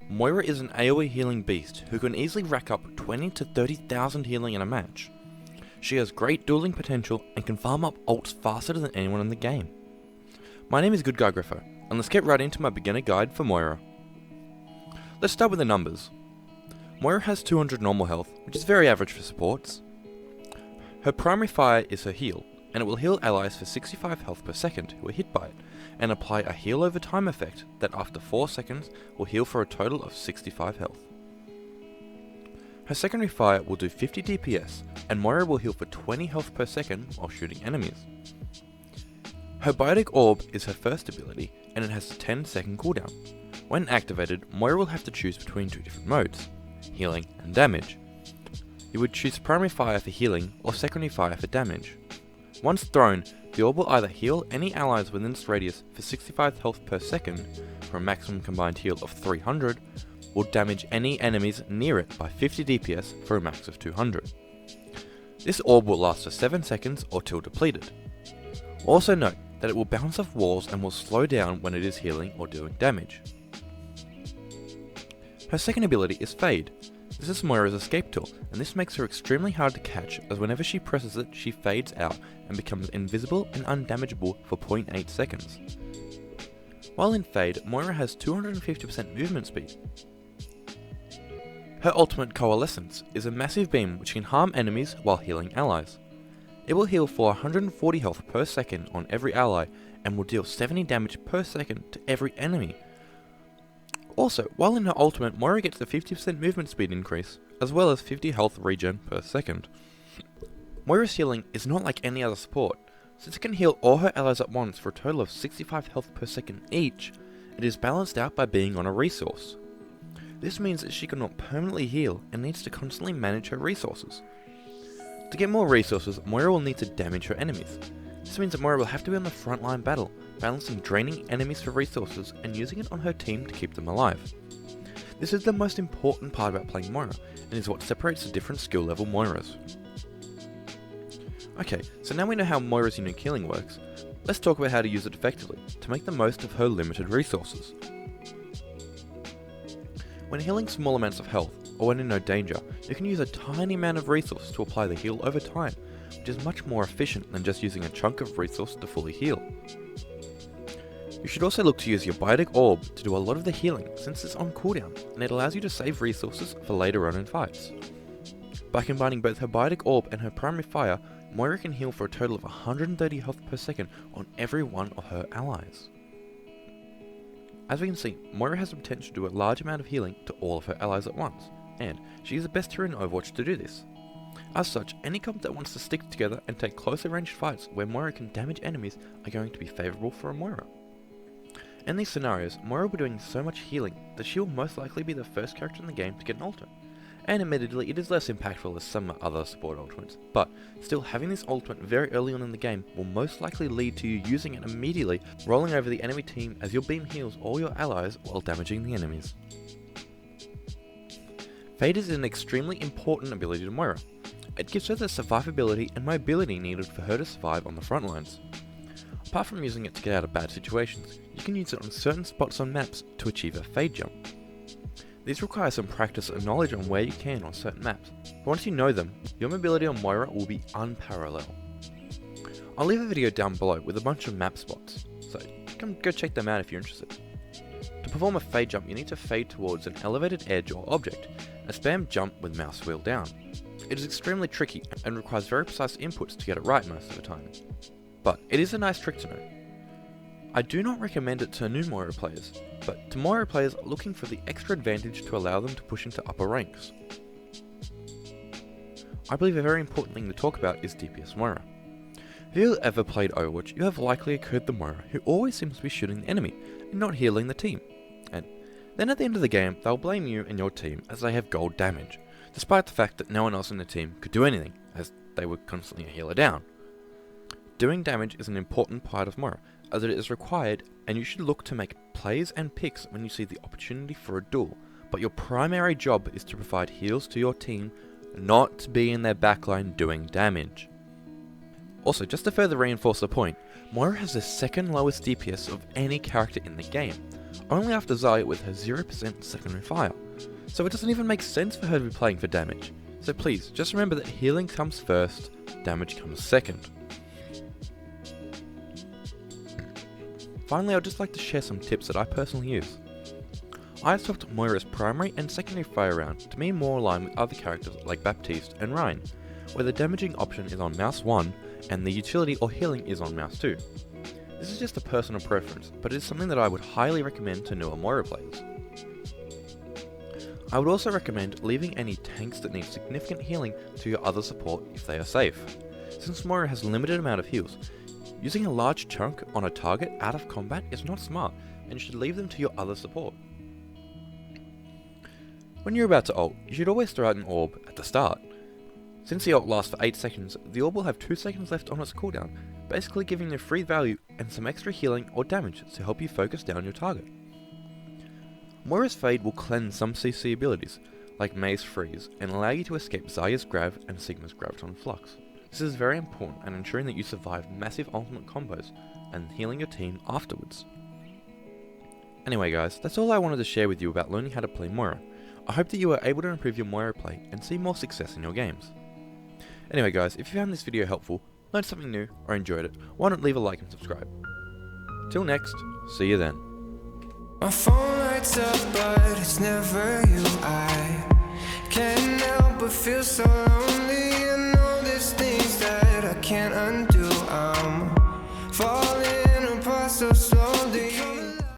Moira is an AoE healing beast who can easily rack up 20 to 30,000 healing in a match. She has great dueling potential and can farm up ults faster than anyone in the game. My name is Good Guy Griffo, and let's get right into my beginner guide for Moira. Let's start with the numbers. Moira has 200 normal health, which is very average for supports. Her primary fire is her heal, and it will heal allies for 65 health per second who are hit by it, and apply a heal over time effect that after 4 seconds will heal for a total of 65 health. Her secondary fire will do 50 DPS, and Moira will heal for 20 health per second while shooting enemies. Her Biotic Orb is her first ability, and it has a 10-second cooldown. When activated, Moira will have to choose between two different modes, healing and damage. You would choose primary fire for healing or secondary fire for damage. Once thrown, the orb will either heal any allies within its radius for 65 health per second for a maximum combined heal of 300, or damage any enemies near it by 50 DPS for a max of 200. This orb will last for 7 seconds or till depleted. Also note that it will bounce off walls and will slow down when it is healing or doing damage. Her second ability is Fade. This is Moira's escape tool, and this makes her extremely hard to catch, as whenever she presses it, she fades out and becomes invisible and undamageable for 0.8 seconds. While in Fade, Moira has 250% movement speed. Her ultimate, Coalescence, is a massive beam which can harm enemies while healing allies. It will heal for 140 health per second on every ally, and will deal 70 damage per second to every enemy. Also, while in her ultimate, Moira gets a 50% movement speed increase, as well as 50 health regen per second. Moira's healing is not like any other support. Since it can heal all her allies at once for a total of 65 health per second each, it is balanced out by being on a resource. This means that she cannot permanently heal and needs to constantly manage her resources. To get more resources, Moira will need to damage her enemies. This means that Moira will have to be on the frontline battle, balancing draining enemies for resources and using it on her team to keep them alive. This is the most important part about playing Moira, and is what separates the different skill level Moiras. Okay, so now we know how Moira's unique healing works, let's talk about how to use it effectively, to make the most of her limited resources. When healing small amounts of health, or when in no danger, you can use a tiny amount of resource to apply the heal over time, which is much more efficient than just using a chunk of resource to fully heal. You should also look to use your Biotic Orb to do a lot of the healing, since it's on cooldown, and it allows you to save resources for later on in fights. By combining both her Biotic Orb and her primary fire, Moira can heal for a total of 130 health per second on every one of her allies. As we can see, Moira has the potential to do a large amount of healing to all of her allies at once, and she is the best hero in Overwatch to do this. As such, any comp that wants to stick together and take closer ranged fights where Moira can damage enemies are going to be favourable for a Moira. In these scenarios, Moira will be doing so much healing that she will most likely be the first character in the game to get an ultimate. And admittedly, it is less impactful as some other support ultimates, but still having this ultimate very early on in the game will most likely lead to you using it immediately, rolling over the enemy team as your beam heals all your allies while damaging the enemies. Fade is an extremely important ability to Moira. It gives her the survivability and mobility needed for her to survive on the front lines. Apart from using it to get out of bad situations, you can use it on certain spots on maps to achieve a fade jump. These require some practice and knowledge on where you can on certain maps, but once you know them, your mobility on Moira will be unparalleled. I'll leave a video down below with a bunch of map spots, so come go check them out if you're interested. To perform a fade jump, you need to fade towards an elevated edge or object, and spam jump with mouse wheel down. It is extremely tricky and requires very precise inputs to get it right most of the time, but it is a nice trick to know. I do not recommend it to new Moira players, but to Moira players looking for the extra advantage to allow them to push into upper ranks. I believe a very important thing to talk about is Dps Moira. If you have ever played Overwatch, you have likely occurred the Moira who always seems to be shooting the enemy and not healing the team, and then at the end of the game they'll blame you and your team as they have gold damage, despite the fact that no one else in the team could do anything as they were constantly a healer down. Doing damage is an important part of Moira, as it is required, and you should look to make plays and picks when you see the opportunity for a duel, but your primary job is to provide heals to your team, not to be in their backline doing damage. Also, just to further reinforce the point, Moira has the second lowest DPS of any character in the game, only after Zarya with her 0% secondary fire, so it doesn't even make sense for her to be playing for damage. So please, just remember that healing comes first, damage comes second. Finally, I'd just like to share some tips that I personally use. I have swapped Moira's primary and secondary fire around to be more aligned with other characters like Baptiste and Ryan, where the damaging option is on mouse 1 and the utility or healing is on mouse 2. This is just a personal preference, but it is something that I would highly recommend to newer Moira players. I would also recommend leaving any tanks that need significant healing to your other support if they are safe. Since Moira has a limited amount of heals, using a large chunk on a target out of combat is not smart, and you should leave them to your other support. When you're about to ult, you should always throw out an orb at the start. Since the ult lasts for 8 seconds, the orb will have 2 seconds left on its cooldown, basically giving you free value and some extra healing or damage to help you focus down your target. Moira's Fade will cleanse some CC abilities, like Mei's Freeze, and allow you to escape Zarya's Grav and Sigma's Graviton Flux. This is very important and ensuring that you survive massive ultimate combos and healing your team afterwards. Anyway guys, that's all I wanted to share with you about learning how to play Moira. I hope that you are able to improve your Moira play and see more success in your games. Anyway guys, if you found this video helpful, learned something new, or enjoyed it, why not leave a like and subscribe. Till next, see you then. My phone lights up, but it's never you. I can't help but feel so lonely.